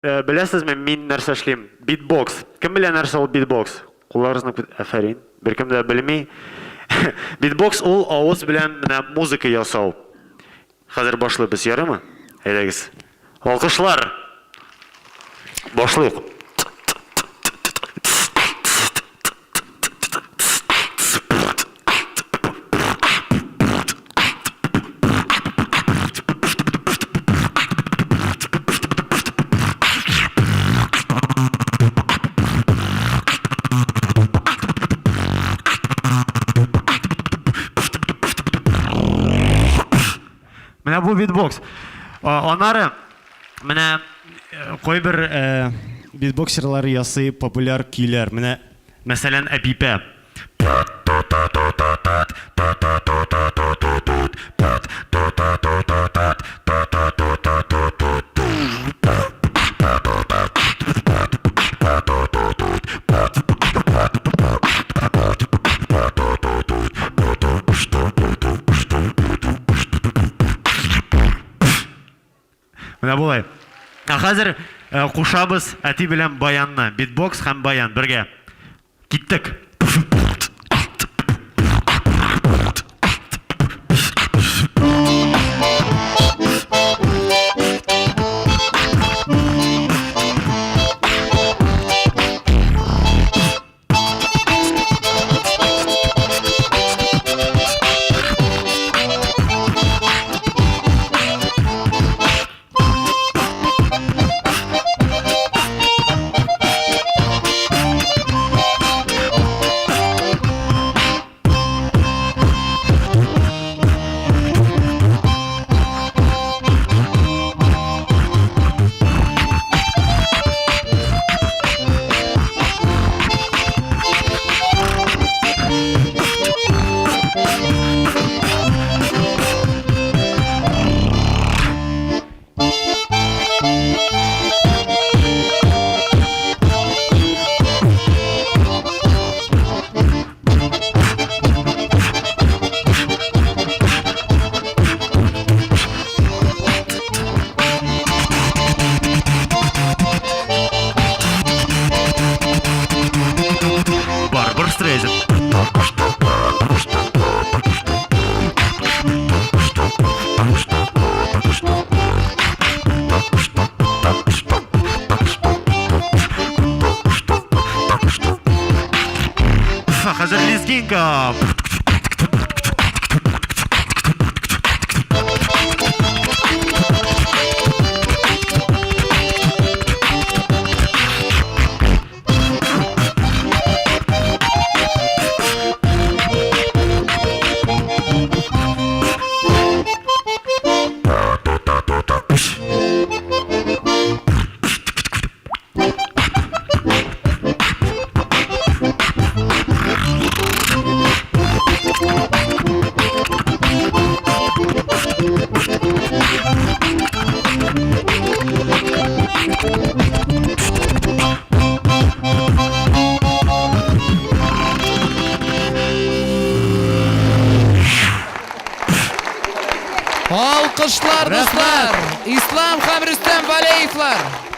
Беләсезме, мин нәрсә эшлим? Битбокс. Кем белә нәрсә ул битбокс? Кулларыгызны әфәрин. Беркем дә белми. Битбокс ул авыз белән менә музыка ясау. Хәзер башлыйбыз, ярымы? Әйдәгез. Алкышлар. Башлыйк. Менә бу битбокс. Анары менә кайбер Битбоксерлар ясый популяр көйләр. Менә мәсәлән Әпипә. Менә булай. Хәзер кушабыз әти белән баянны. Битбокс һәм баян бергә. Киттек. Хәзер лезгинка. Alkışlar dostlar. İslam һәм Рөстәм Вәлиевлар.